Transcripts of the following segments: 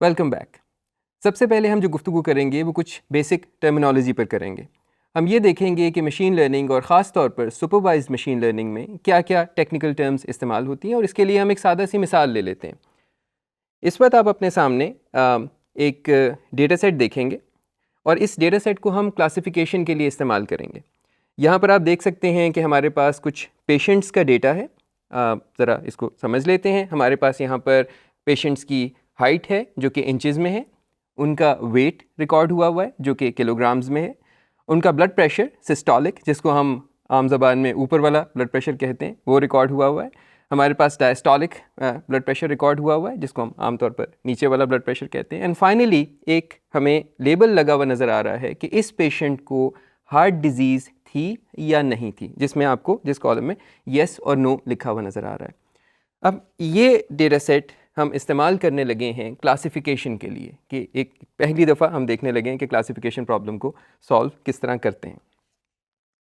Welcome back. सबसे पहले हम जो गुफ्तगू करेंगे वो कुछ बेसिक टर्मिनोलॉजी पर करेंगे। हम ये देखेंगे कि मशीन लर्निंग और ख़ास तौर पर सुपरवाइज्ड मशीन लर्निंग में क्या क्या टेक्निकल टर्म्स इस्तेमाल होती हैं, और इसके लिए हम एक सादा सी मिसाल ले लेते हैं। इस वक्त आप अपने सामने एक डेटा सेट देखेंगे, और इस डेटा सेट को हम क्लासिफिकेशन के लिए इस्तेमाल करेंगे। यहाँ पर आप देख सकते हैं कि हमारे पास कुछ पेशेंट्स का डेटा है। ज़रा इसको समझ लेते हैं। हमारे पास यहाँ पर पेशेंट्स की हाइट है जो कि इंचज़ में है, उनका वेट रिकॉर्ड हुआ है जो कि किलोग्राम्स में है, उनका ब्लड प्रेशर सिस्टोलिक, जिसको हम आम ज़बान में ऊपर वाला ब्लड प्रेशर कहते हैं, वो रिकॉर्ड हुआ है। हमारे पास डायस्टोलिक ब्लड प्रेशर रिकॉर्ड हुआ है जिसको हम आमतौर पर नीचे वाला ब्लड प्रेशर कहते हैं। एंड फाइनली एक हमें लेबल लगा हुआ नज़र आ रहा है कि इस पेशेंट को हार्ट डिजीज़ थी या नहीं थी, जिसमें आपको जिस कॉलम में येस और नो लिखा हुआ नज़र आ रहा है। अब ये डेटा सेट हम इस्तेमाल करने लगे हैं क्लासिफिकेशन के लिए, कि एक पहली दफ़ा हम देखने लगे हैं कि क्लासिफिकेशन प्रॉब्लम को सॉल्व किस तरह करते हैं।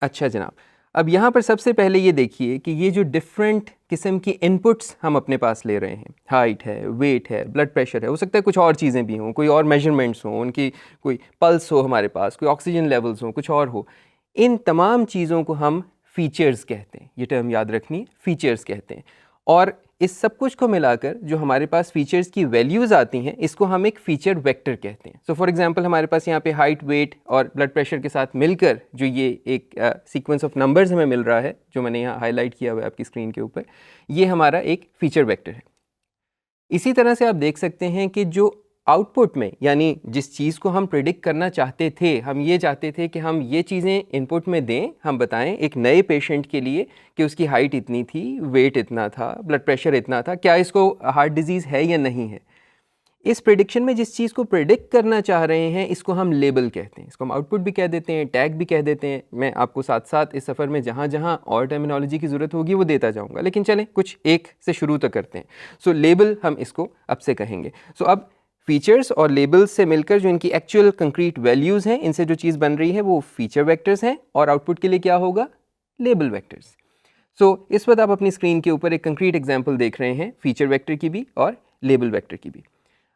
अच्छा जनाब, अब यहाँ पर सबसे पहले ये देखिए कि ये जो डिफरेंट किस्म की इनपुट्स हम अपने पास ले रहे हैं, हाइट है, वेट है, ब्लड प्रेशर है, हो सकता है कुछ और चीज़ें भी हों, कोई और मेजरमेंट्स हों, उनकी कोई पल्स हो हमारे पास, कोई ऑक्सीजन लेवल्स हों, कुछ और हो। इन तमाम चीज़ों को हम फीचर्स कहते हैं। ये टर्म याद रखनी, फीचर्स कहते हैं। और इस सब कुछ को मिलाकर जो हमारे पास फीचर्स की वैल्यूज़ आती हैं, इसको हम एक फ़ीचर वेक्टर कहते हैं। सो फॉर एग्जांपल हमारे पास यहाँ पे हाइट, वेट और ब्लड प्रेशर के साथ मिलकर जो ये एक सीक्वेंस ऑफ नंबर्स हमें मिल रहा है, जो मैंने यहाँ हाईलाइट किया हुआ है आपकी स्क्रीन के ऊपर, ये हमारा एक फ़ीचर वेक्टर है। इसी तरह से आप देख सकते हैं कि जो आउटपुट में, यानी जिस चीज़ को हम प्रिडिक्ट करना चाहते थे, हम ये चाहते थे कि हम ये चीज़ें इनपुट में दें, हम बताएं एक नए पेशेंट के लिए कि उसकी हाइट इतनी थी, वेट इतना था, ब्लड प्रेशर इतना था, क्या इसको हार्ट डिजीज़ है या नहीं है। इस प्रिडिक्शन में जिस चीज़ को प्रिडिक्ट करना चाह रहे हैं, इसको हम लेबल कहते हैं। इसको हम आउटपुट भी कह देते हैं, टैग भी कह देते हैं। मैं आपको साथ साथ इस सफ़र में जहाँ जहाँ और टर्मिनोलॉजी की ज़रूरत होगी वो देता जाऊँगा, लेकिन चलें कुछ एक से शुरू तो करते हैं। सो लेबल हम इसको अब से कहेंगे। सो अब फीचर्स और लेबल्स से मिलकर जो इनकी एक्चुअल कंक्रीट वैल्यूज़ हैं, इनसे जो चीज़ बन रही है वो फीचर वेक्टर्स हैं, और आउटपुट के लिए क्या होगा, लेबल वेक्टर्स। सो इस वक्त आप अपनी स्क्रीन के ऊपर एक कंक्रीट एग्जाम्पल देख रहे हैं, फीचर वेक्टर की भी और लेबल वेक्टर की भी।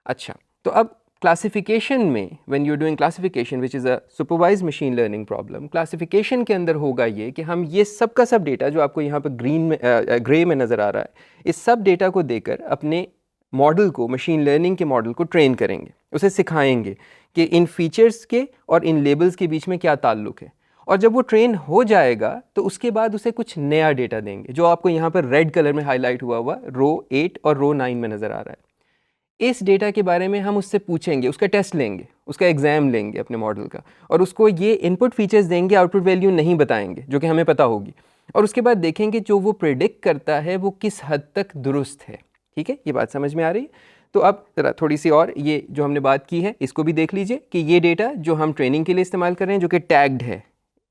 अच्छा, तो अब क्लासिफिकेशन में, when you are doing classification which is a supervised machine learning problem, classification के अंदर होगा ये कि हम ये सब का सब डेटा जो आपको यहाँ पर ग्रीन में ग्रे में नज़र आ रहा है, इस सब डेटा को देकर अपने मॉडल को, मशीन लर्निंग के मॉडल को ट्रेन करेंगे, उसे सिखाएंगे कि इन फीचर्स के और इन लेबल्स के बीच में क्या ताल्लुक़ है। और जब वो ट्रेन हो जाएगा तो उसके बाद उसे कुछ नया डेटा देंगे, जो आपको यहाँ पर रेड कलर में हाईलाइट हुआ हुआ रो 8 और रो 9 में नज़र आ रहा है। इस डेटा के बारे में हम उससे पूछेंगे, उसका टेस्ट लेंगे, उसका एग्ज़ाम लेंगे अपने मॉडल का, और उसको ये इनपुट फीचर्स देंगे, आउटपुट वैल्यू नहीं बताएंगे जो कि हमें पता होगी। और उसके बाद देखेंगे जो वो प्रेडिक्ट करता है वो किस हद तक दुरुस्त है। ठीक है, ये बात समझ में आ रही है? तो अब ज़रा थोड़ी सी और ये जो हमने बात की है इसको भी देख लीजिए कि ये डेटा जो हम ट्रेनिंग के लिए इस्तेमाल कर रहे हैं, जो कि टैग्ड है,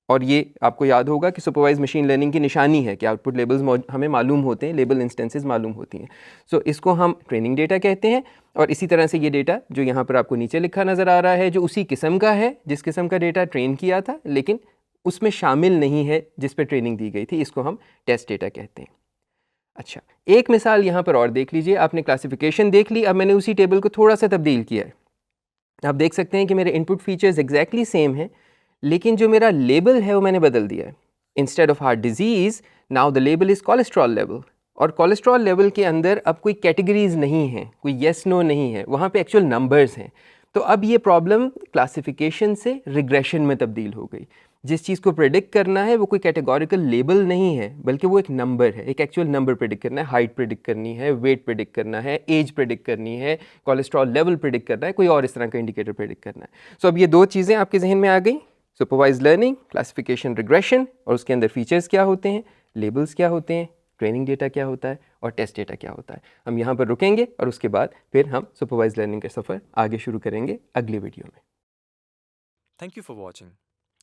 और ये आपको याद होगा कि सुपरवाइज मशीन लर्निंग की निशानी है कि आउटपुट लेबल्स हमें मालूम होते हैं, लेबल इंस्टेंसेस मालूम होती हैं। सो इसको हम ट्रेनिंग डेटा कहते हैं। और इसी तरह से ये डेटा जो यहाँ पर आपको नीचे लिखा नज़र आ रहा है, जो उसी किस्म का है जिस किस्म का डेटा ट्रेन किया था, लेकिन उसमें शामिल नहीं है जिस पर ट्रेनिंग दी गई थी, इसको हम टेस्ट डेटा कहते हैं। अच्छा, एक मिसाल यहाँ पर और देख लीजिए। आपने क्लासिफिकेशन देख ली, अब मैंने उसी टेबल को थोड़ा सा तब्दील किया है। आप देख सकते हैं कि मेरे इनपुट फीचर्स एग्जैक्टली सेम हैं, लेकिन जो मेरा लेबल है वो मैंने बदल दिया है। Instead of heart disease, now the label is cholesterol level. और कोलेस्ट्रॉल लेवल के अंदर अब कोई कैटेगरीज नहीं है, कोई येस नो नहीं है, वहाँ पे एक्चुअल नंबर्स हैं। तो अब ये प्रॉब्लम क्लासिफिकेशन से रिग्रेशन में तब्दील हो गई। जिस चीज़ को प्रिडिक्ट करना है वो कोई कैटेगोरिकल लेबल नहीं है, बल्कि वो एक नंबर है, एक एक्चुअल नंबर प्रिडिक्ट करना है। हाइट प्रिडिक्ट करनी है, वेट प्रिडिक्ट करना है, एज प्रिडिक्ट करनी है, कोलेस्ट्रॉल लेवल प्रिडिक्ट करना है, कोई और इस तरह का इंडिकेटर प्रिडिक्ट करना है। सो अब ये दो चीज़ें आपके जहन में आ गई, सुपरवाइज लर्निंग, क्लासिफिकेशन, रिग्रेशन, और उसके अंदर फीचर्स क्या होते हैं, लेबल्स क्या होते हैं, ट्रेनिंग डेटा क्या होता है, और टेस्ट डेटा क्या होता है। हम यहाँ पर रुकेंगे और उसके बाद फिर हम सुपरवाइज लर्निंग का सफ़र आगे शुरू करेंगे अगले वीडियो में। Thank you for watching.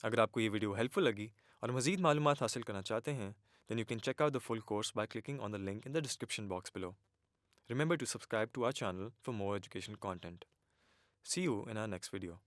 अगर आपको ये वीडियो हेल्पफुल लगी और मज़ीद मालूमात हासिल करना चाहते हैं then you can check out the full course by clicking on the link in the description box below. Remember to subscribe to our channel for more education content. See you in our next video.